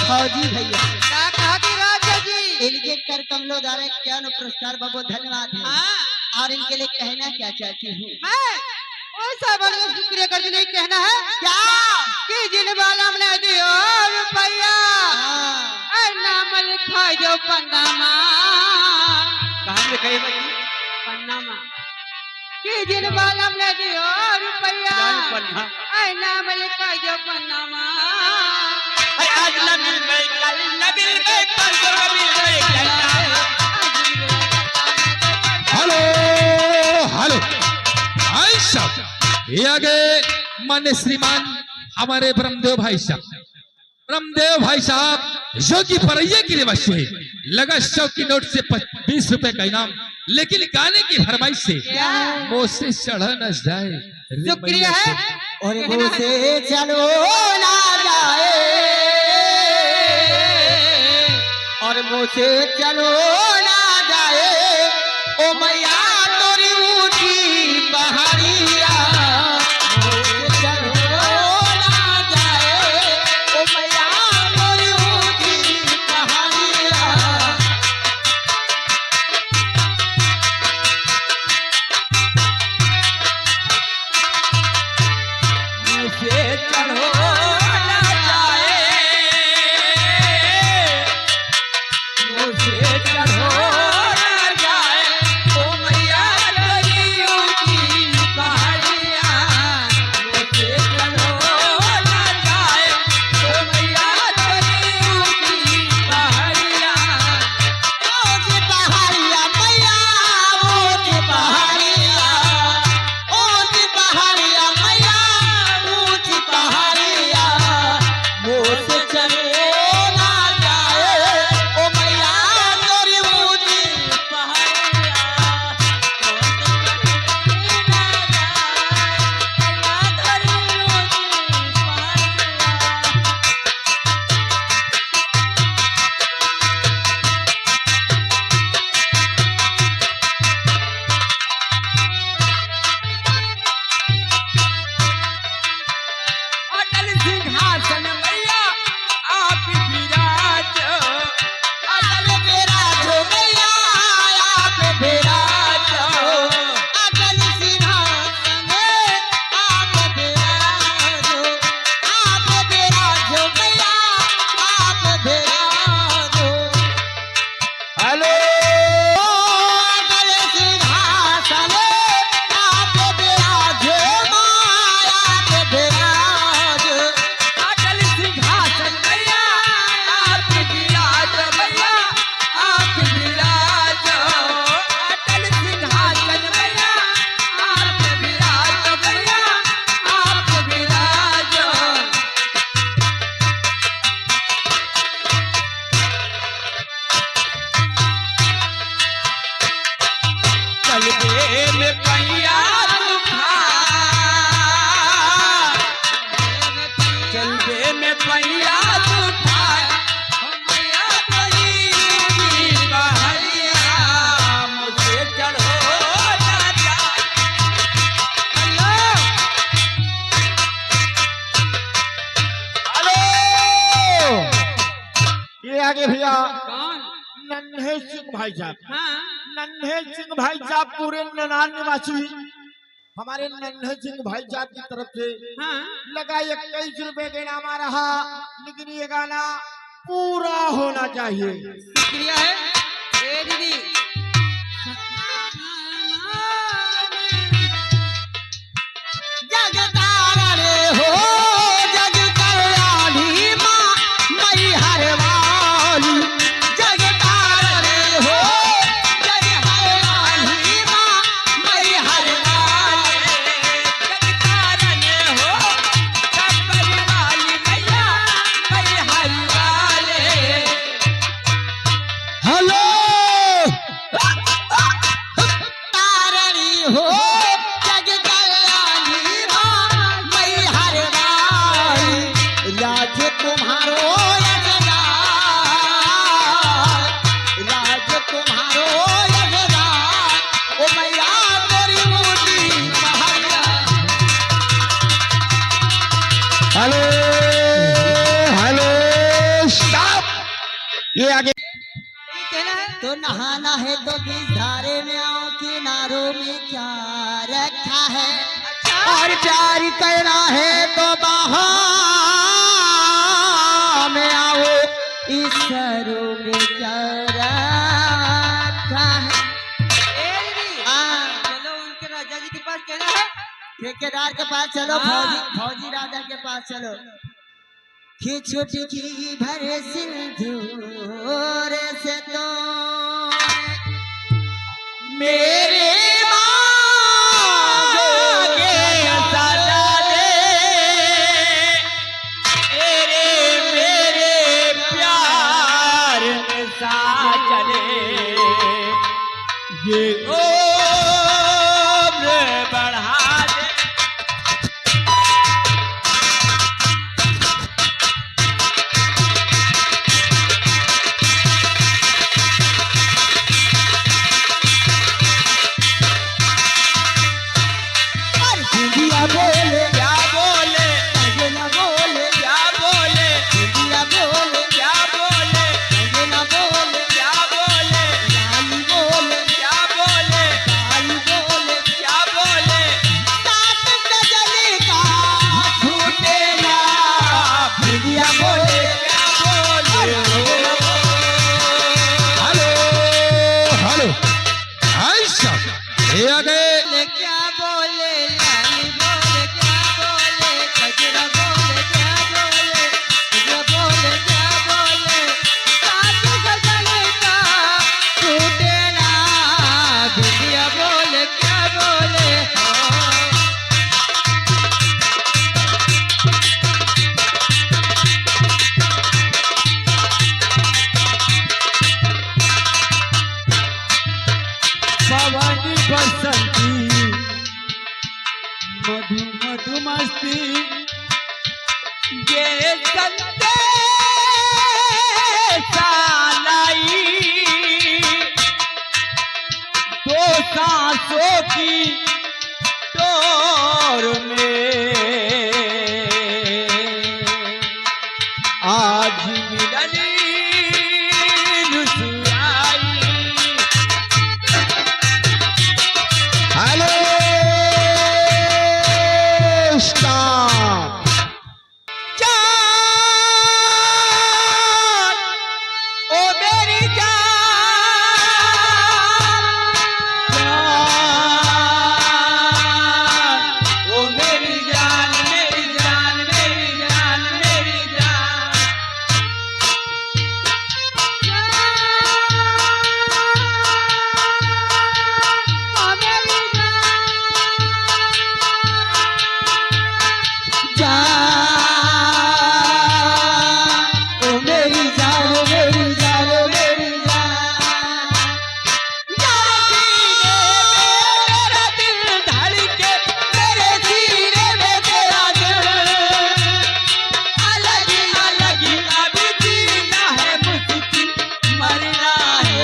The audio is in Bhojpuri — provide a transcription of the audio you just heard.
फौजी भैया क्या कहा कि राजा जी इनके कर कमलों द्वारा ज्ञान पुरस्कार बहुत धन्यवाद है। और इनके लिए कहना क्या चाहती हूँ मैं ऐसा बड़ा शुक्रिया कर नहीं कहना है क्या कि जिन वाला हमने दियो रुपया नाम लिखा जो पन्नामा कहाँ लिखा है भाई? पन्नामा कि जिन वाला हमने दियो रुपया पन्ना नाम लिखा जो पन्नामा आज न मिल गई कल न मिल गई परसों न मिल गई हेलो हेलो भाई साहब ये आगे मान्य श्रीमान हमारे ब्रह्मदेव भाई साहब योगी परैया के लिए बच्चे लगा 100 की नोट से 20 रुपए का इनाम, लेकिन गाने की फरमाइश से मुंह से चढ़ा न जाए। शुक्रिया है और मुँह से चलो ना जाए और मुँह से चलो ना जाए ओ मैया तोरी ऊंची पहाड़िया मुँह से चलो ना जाए ओ मैया तोरी ऊंची पहाड़िया मुझे चढ़ो ना जाए मुझे चढ़ो ना जाए ओ मैया तेरी ऊंची पहाड़िया मुझे चढ़ो ना जाए ओ मैया तेरी ऊंची पहाड़िया ऊंची पहाड़िया मैया ऊंची पहाड़िया ऊंची पहाड़िया मैया ऊंची पहाड़िया मुँह से चलो ना जाए ओ मैया तोरी ऊंची पहाड़िया अटल सिंहासन मैया आप विराजो अटल विराजो मैया आप विराजो अटल सिंहासन आप विराजो मैया आप विराजो हेलो अटल सिंहासन आप विराजो माया आप विराजो अटल सिंहासन मैया आप विराजो मैया आप विराजो अटल सिंहासन मैया आप विराजो मैया आप विराजो चलबे में पैया तूफान चलबे में पैया तूफान मैया तेरी ऊंची पहाड़िया मुझे चढ़ो ना जाए हेलो ये आगे भैया कौन नन्हे सिंह भाई साहब हाँ नन्हे सिंह भाई साहब पूरे ननान निवासी हमारे नन्हे सिंह भाई साहब की तरफ से हाँ लगा 21 रुपए का इनाम आ रहा, लेकिन ये गाना पूरा होना चाहिए। शुक्रिया है ए दीदी जग तारे हो जग कल्याणी माँ मई हर वाली जग तारे हो जग कल्याणी माँ मई हर वाली जगतारन हो कब्बर वाली मैया मैं हर वाले हेलो तारणी हो जग कल्याणी माँ मई हर वाली राज तुम्हारो यशगान राज तुम्हारो यशगान ओ मैया तोरी ऊंची पहाड़िया हेलो हेलो तो नहाना है तो किस धारे में आओ, किनारों में क्या रखा है। और प्यार करना है तो बाहों में आओ, इस सरों में क्या रखा है। चलो उनके राजा जी के पास कहना है। ठेकेदार के पास चलो, फौजी राजा के पास चलो। खिचुटकी भरे सिंदूर से तो मेरे आगे सजा दे मेरे प्यार में साजले, ये उम्र बढ़ा दे। दुनिया बोले क्या बोले मुझे न बोले, क्या बोले दुनिया बोले क्या बोले मुझे न बोले, क्या बोले रानी बोले क्या बोले काली बोले, क्या बोले सात गजल का छूटे ना। दुनिया बोले क्या बोले हेलो हेलो आयशा ये आ गए। क्या बोले लाली बोले, क्या बोले कजरा बोले, क्या बोले कजरा बोले, क्या बोले साथ गजल का टूटे ना। दुनिया बोले क्या बोले पवन बसंती मधु मधु मस्ती, ये संदेशा लाई दो सांसों की डोर में, आज मिलनी रुसवाई। हेलो स्टार जान ओ मेरी जान ओ मेरी जान मेरी जान मेरी जान मेरी जान। ओ मेरी जान, ओ मेरी जान, ओ मेरी जान। सीने में मेरा दिल धड़के, मेरे सीने में तेरा दिल। अलग अलग अब जीना है मुश्किल, मरना है